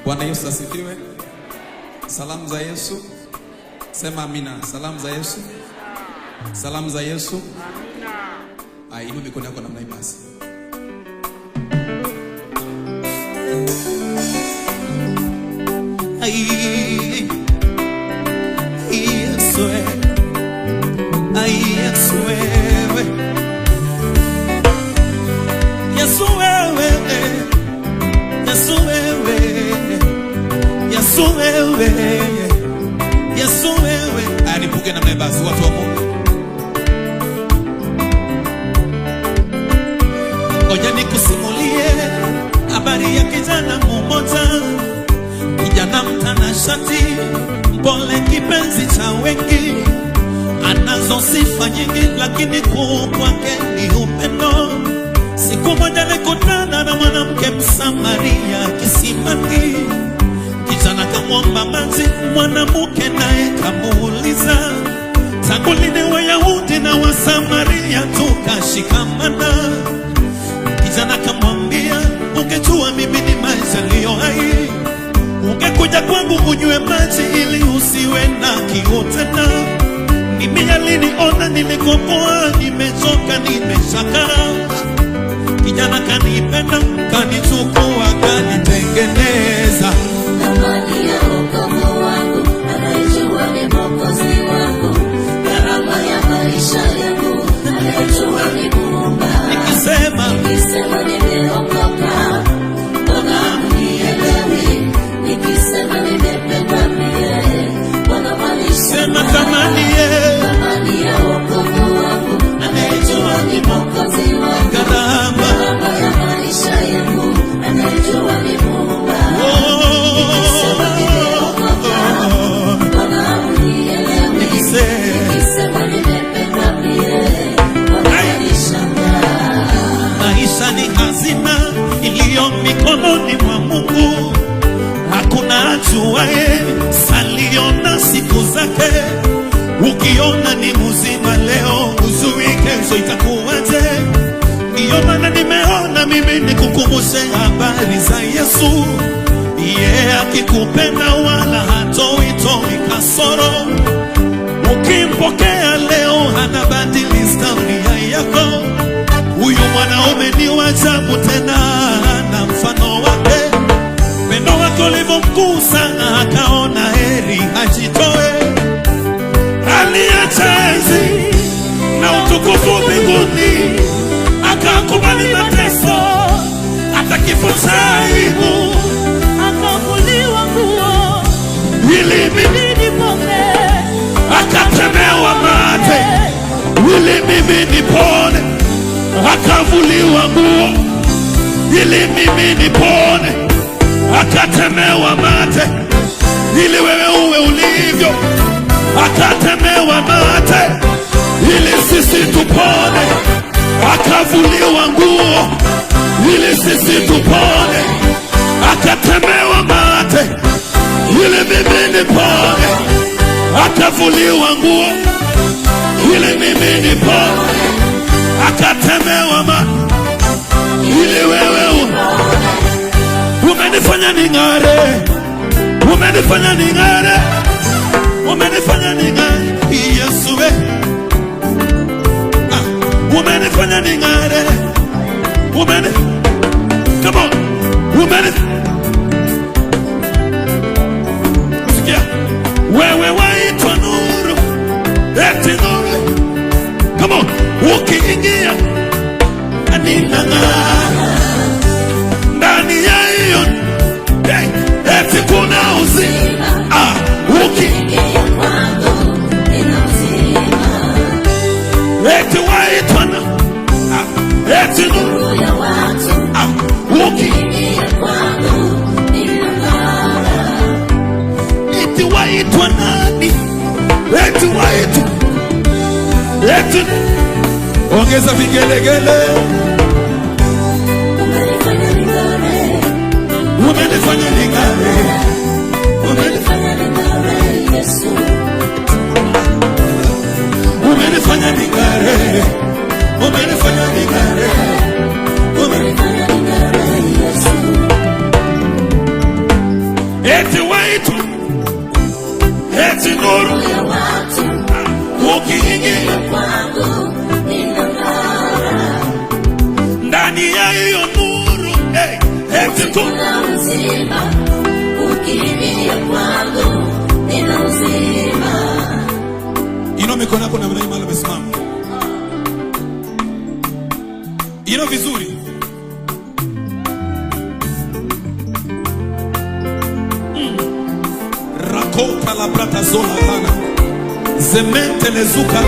Bwana Yesu asifiwe. Salamu za Yesu. Sema amina. Salamu za Yesu. Salamu za Yesu. Amina. Inua mikono yako namna hii basi. Yesu wewe. Yesu wewe. Yesu wewe. Yesu wewe. Yesu wewe. Nipuke namna basi watu wa Mungu. Ngoja nikusimulie habari ya kijana mmoja. Kijana mtanashati, mpole, kipenzi cha wengi, anazo sifa nyingi, lakini kuu kwake ni upendo. Siku moja alikutana na mwanamke Msamaria kisimani. Kijana kamwomba maji, mwanamke naye kamuuliza, tangu lini Wayahudi na Wasamaria tukashikamana? Kijana kamwambia, ungejua mimi ni maji yaliyo hai, ungekuja kwangu unywe maji ili usiwe na kiu tena. Mimi aliniona nilikopoa, nimechoka, nimeshaka. Kijana kanipenda, kanichukua, kanitengeneza. Thamani ya wokovu wangu, anayejua ni Mwokozi wangu. Gharama ya maisha yangu, anayejua ni Muumba. Nikisema nimeokoka, mbona hamnielewi? Nikisema nimependwa mie, mbona mwanisema? Thamani ya wokovu wangu, anayejua ni Mwokozi wangu. Gharama ya maisha yangu, anayejua ni Muumba. Nikisema nimeokoka, mbona hamnielewi? Nikisema nimependwa mie, mbona mwanishangaa? maisha ni hazina iliyo mikononi mwa Mungu. Hakuna ajuaye salio na siku zake. Ukiona ni mzima leo, uzuri kesho itakuwaje? Ndiyo maana nimeona mimi nikukumbushe habari za Yesu. Yeye akikupenda wala hatoi kasoro. Ukimpokea leo, anabadili historia yako. Huyu mwanaume ni wa ajabu, tena na mfano wake. Pendo wake ulivyo mkuu sana, akaona heri ajitoe. Aliacha enzi na utukufu mbinguni, akakubali mateso, hata kifo cha aibu, Akavuliwa nguo ili mimi nipone, akatemewa mate, ili mimi nipone. Akavuliwa nguo ili mimi nipone, akatemewa mate ili wewe uwe ulivyo. Akatemewa mate ili sisi tupone, akavuliwa nguo ili sisi tupone. Akatemewa mate ili mimi nipone, akavuliwa nguo ili mimi nipone. Akatemewa mate ili wewe umenifanya ning'are, umenifanya ning'are, umenifanya ning'are. Yesu we, umenifanya ning'are, come on, sikia, wewe waitwa nuru, eti nuru. Come on, ukiingia ninang'ara ndani ya hiyo, eti kuna uzima. Ukiingia kwangu nina uzima. eti waitwa na eti nuru ya watu. Ukiingia kwangu ninang'ara. eti waitwa nani? Eti waitwa, eti ongeza vigelegele. Umenifanya ning'are, Umenifanya ning'are, umenifanya ning'are Yesu. umenifanya ning'are, umenifanya ning'are, Umenifanya ning'are Yesu. eti waitu, eti nuru ya watu, ukiingia kwangu ninang'ara. ndani ya hiyo nuru, eti kuna uzima, ukiingia kwangu nina uzima. Inua mikono yako na mnaima la mesimama. Inua vizuri. Rakota la brata zola hana zemente lezuka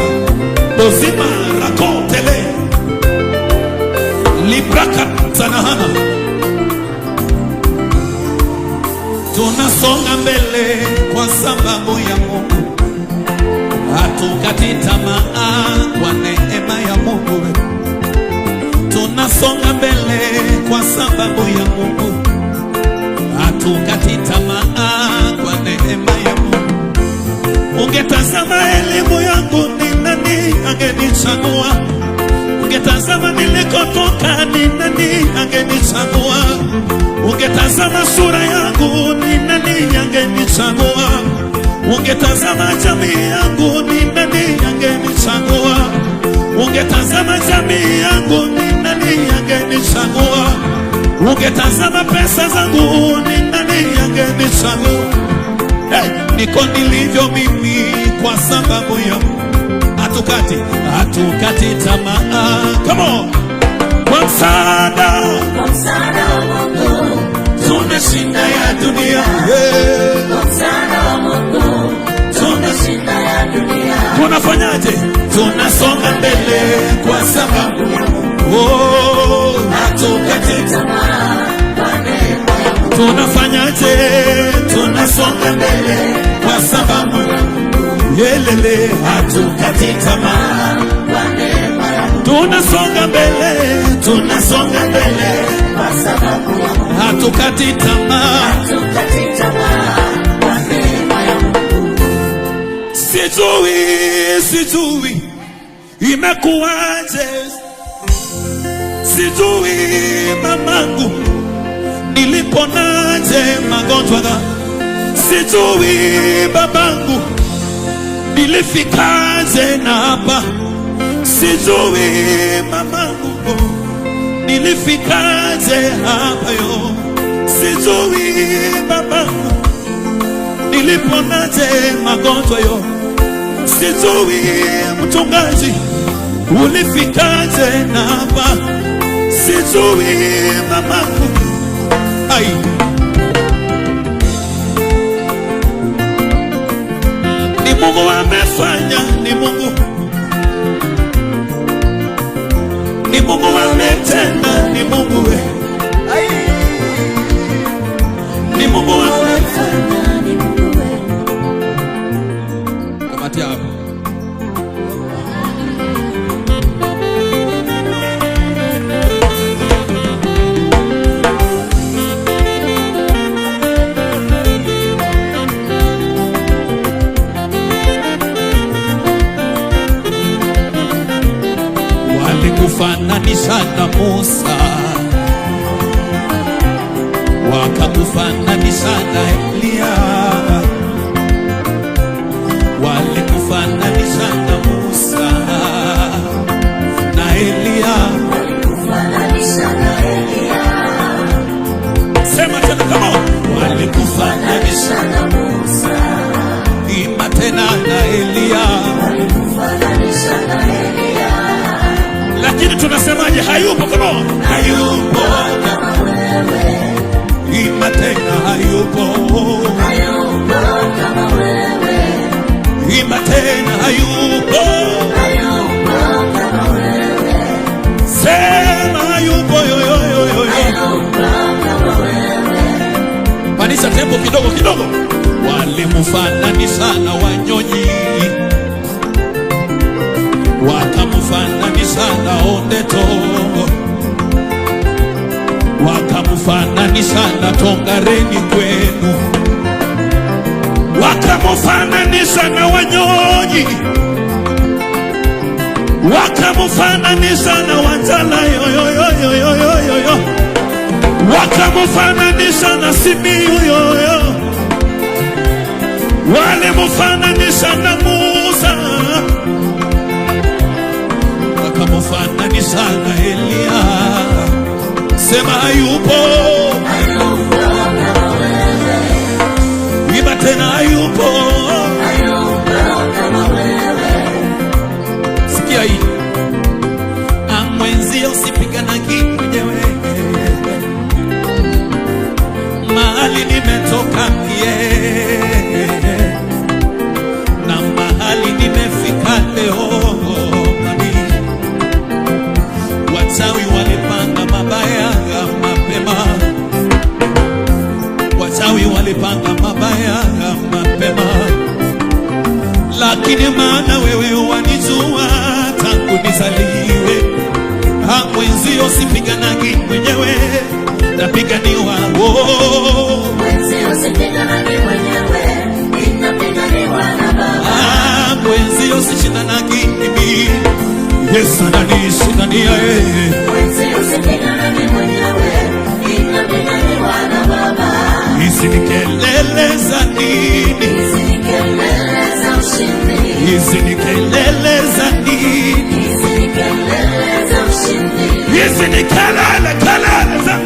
dozima rakotele libraka zanahana. Tunasonga mbele kwa sababu ya Mungu, hatukati tamaa kwa neema ya Mungu. Tunasonga mbele kwa sababu ya Mungu, hatukati tamaa kwa neema ya Mungu. Ungetazama elimu yangu, ni nani angenichagua? Ungetazama nilikotoka, ni nani angenichagua? Ungetazama sura yangu, ni nani angenichagua? Ungetazama jamii yangu, ni nani angenichagua? Ungetazama jamii yangu, ni nani angenichagua? Ungetazama pesa zangu, ni nani angenichagua? Niko nilivyo mimi kwa sababu ya hatukati tamaa. Come on. Kwa msaada wa Mungu tunashinda ya dunia. Kwa msaada wa Mungu tunashinda ya dunia. Tunafanyaje? Tunasonga mbele kwa sababu ya Mungu. Hatukati tamaa kwa neema ya Mungu. Tunafanyaje? Tunasonga mbele kwa sababu ya Mungu. Yelele, hatukati tamaa kwa neema ya Mungu. Tunasonga mbele kwa sababu ya Mungu. Hatukati tamaa kwa neema ya Mungu. Sijui imekuwaje, sijui mamangu niliponaje magonjwa, sijui babangu nilifikaje na hapa, sijui mamangu nilifikaje hapa yo, sijui babangu niliponaje magonjwa yo, sijui mchungaji ulifikaje na hapa, sijui mamangu. Ai, ni Mungu amefanya, ni Mungu ametenda, ni Mungu we. Ai, ni Mungu ametenda, ni Mungu we. Kamati hapo. Walikufananisha na Musa, wakakufananisha na Elia. Walikufananisha na Musa na Elia. Sema tena kama walikufananisha na Musa, ima tena na Elia. Lakini tunasemaje? Hayupo kama hayupo kama wewe. Ima tena hayupo kama wewe. Ima tena hayupo kama wewe. Sema hayupo yo. kama wewe. Panisha tempo kidogo. Walimfananisha na wanyonyi, wakamfananisha na ondeto, wakamfananisha na tongareni kwenu, wakamfananisha na wanyonyi, wakamfananisha na wanjala yo, wakamfananisha na Simiyu yo. wakamufananisha na Musa, wakamufananisha na Elia. Sema hayupo, iba tena hayupo. Sikia hii, amwenzio usipiganagi mwenyewe, mahali nimetoka na mahali nimefika leo. Wachawi walipanga mabaya mapema, wachawi walipanga mabaya mapema, lakini maana wewe wanijua tangu nizaliwe. Mwenzio sipiganagi mwenyewe, napiganiwa. Mwenzio sipiganagi mwenyewe, ninapiganiwa na Baba. Mwenzio sishindanagi mimi, Yesu ananishindania yeye. Mwenzio sipiganagi mwenyewe, ninapiganiwa na Baba. Hizi ni kelele za nini? Hizi ni kelele za ushindi. Hizi ni kelele za nini? Hizi ni kelele za ushindi. Hizi ni kelele za,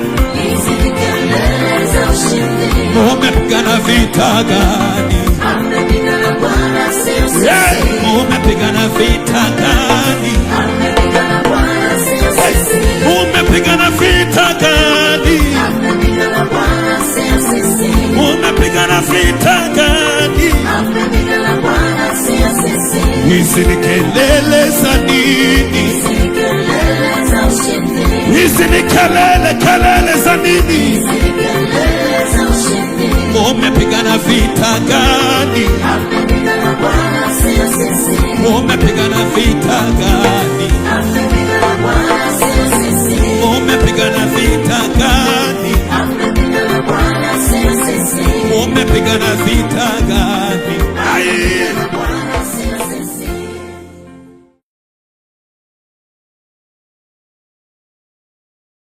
hizi ni kelele za ushindi. Umepigana vita gani? Amepigana Bwana, sio sisi. Umepigana vita gani? Amepigana Bwana, sio sisi. Umepigana vita gani? Amepigana Bwana, sio sisi. Umepigana vita gani? Amepigana Bwana, sio sisi. Hizi ni kelele za nini? Hizi ni kelele za ushindi. Hizi ni kelele za nini? Hizi ni kelele za ushindi. Umepigana vita gani? Amepigana Bwana, sio sisi. Umepigana vita gani?